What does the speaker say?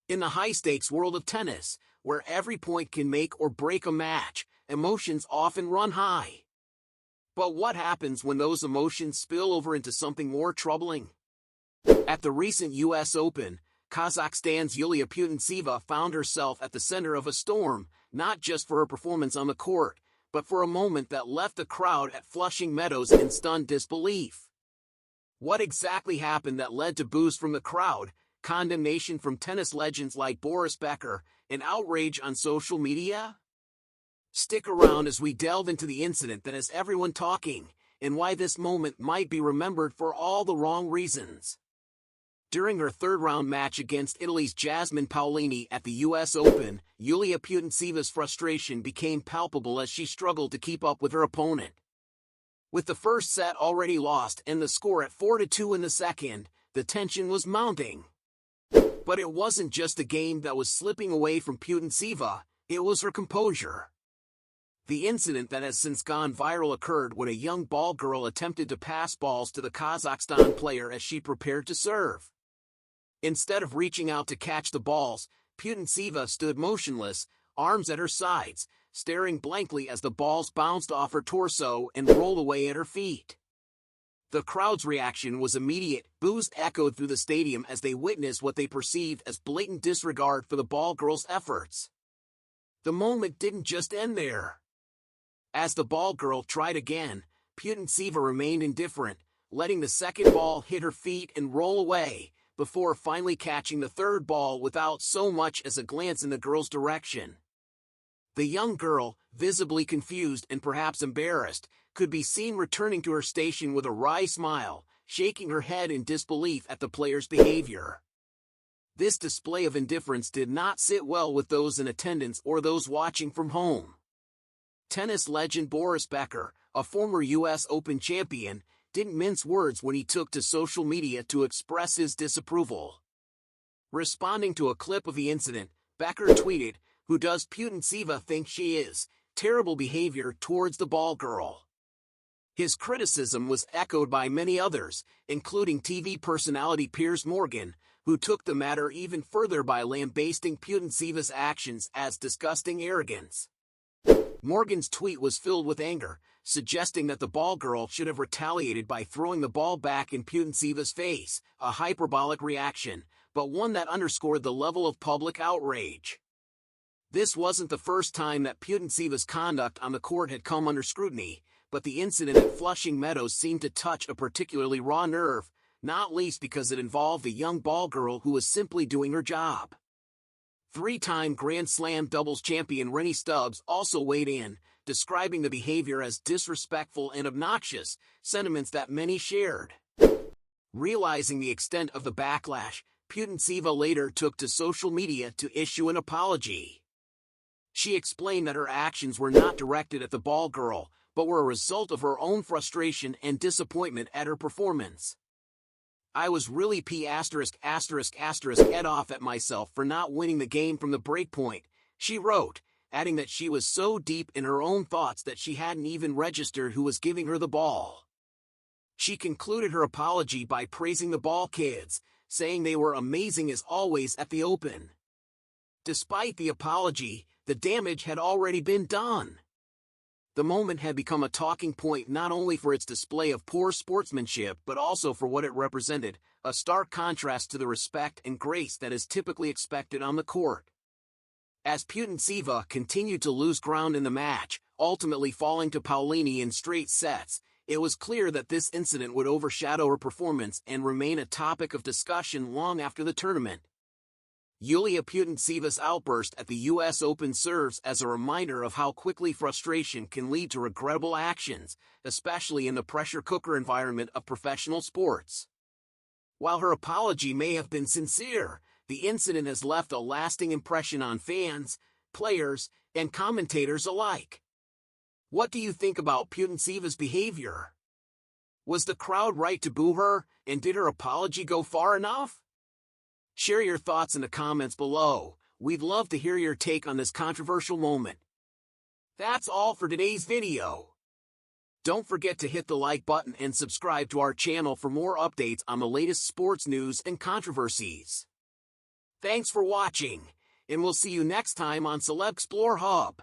In the high-stakes world of tennis, where every point can make or break a match, emotions often run high. But what happens when those emotions spill over into something more troubling? At the recent U.S. Open, Kazakhstan's Yulia Putintseva found herself at the center of a storm, not just for her performance on the court, but for a moment that left the crowd at Flushing Meadows in stunned disbelief. What exactly happened that led to boos from the crowd, condemnation from tennis legends like Boris Becker, and outrage on social media? Stick around as we delve into the incident that has everyone talking, and why this moment might be remembered for all the wrong reasons. During her third-round match against Italy's Jasmine Paolini at the U.S. Open, Yulia Putintseva's frustration became palpable as she struggled to keep up with her opponent. With the first set already lost and the score at 4-2 in the second, the tension was mounting. But it wasn't just the game that was slipping away from Putintseva, it was her composure. The incident that has since gone viral occurred when a young ball girl attempted to pass balls to the Kazakhstan player as she prepared to serve. Instead of reaching out to catch the balls, Putintseva stood motionless, arms at her sides, staring blankly as the balls bounced off her torso and rolled away at her feet. The crowd's reaction was immediate. Boos echoed through the stadium as they witnessed what they perceived as blatant disregard for the ball girl's efforts. The moment didn't just end there. As the ball girl tried again, Putintseva remained indifferent, letting the second ball hit her feet and roll away, before finally catching the third ball without so much as a glance in the girl's direction. The young girl, visibly confused and perhaps embarrassed, could be seen returning to her station with a wry smile, shaking her head in disbelief at the player's behavior. This display of indifference did not sit well with those in attendance or those watching from home. Tennis legend Boris Becker, a former U.S. Open champion, didn't mince words when he took to social media to express his disapproval. Responding to a clip of the incident, Becker tweeted, "Who does Putintseva think she is? Terrible behavior towards the ball girl." His criticism was echoed by many others, including TV personality Piers Morgan, who took the matter even further by lambasting Putintseva's actions as disgusting arrogance. Morgan's tweet was filled with anger, suggesting that the ball girl should have retaliated by throwing the ball back in Putintseva's face, a hyperbolic reaction, but one that underscored the level of public outrage. This wasn't the first time that Putintseva's conduct on the court had come under scrutiny, but the incident at Flushing Meadows seemed to touch a particularly raw nerve, not least because it involved a young ball girl who was simply doing her job. Three-time Grand Slam doubles champion Rennie Stubbs also weighed in, describing the behavior as disrespectful and obnoxious, sentiments that many shared. Realizing the extent of the backlash, Putintseva later took to social media to issue an apology. She explained that her actions were not directed at the ball girl, but were a result of her own frustration and disappointment at her performance. "I was really head off at myself for not winning the game from the breakpoint," she wrote, adding that she was so deep in her own thoughts that she hadn't even registered who was giving her the ball. She concluded her apology by praising the ball kids, saying they were amazing as always at the Open. Despite the apology, the damage had already been done. The moment had become a talking point not only for its display of poor sportsmanship but also for what it represented, a stark contrast to the respect and grace that is typically expected on the court. As Putintseva continued to lose ground in the match, ultimately falling to Paolini in straight sets, it was clear that this incident would overshadow her performance and remain a topic of discussion long after the tournament. Yulia Putintseva's outburst at the U.S. Open serves as a reminder of how quickly frustration can lead to regrettable actions, especially in the pressure cooker environment of professional sports. While her apology may have been sincere, the incident has left a lasting impression on fans, players, and commentators alike. What do you think about Putintseva's behavior? Was the crowd right to boo her, and did her apology go far enough? Share your thoughts in the comments below. We'd love to hear your take on this controversial moment. That's all for today's video. Don't forget to hit the like button and subscribe to our channel for more updates on the latest sports news and controversies. Thanks for watching, and we'll see you next time on Celeb Explore Hub.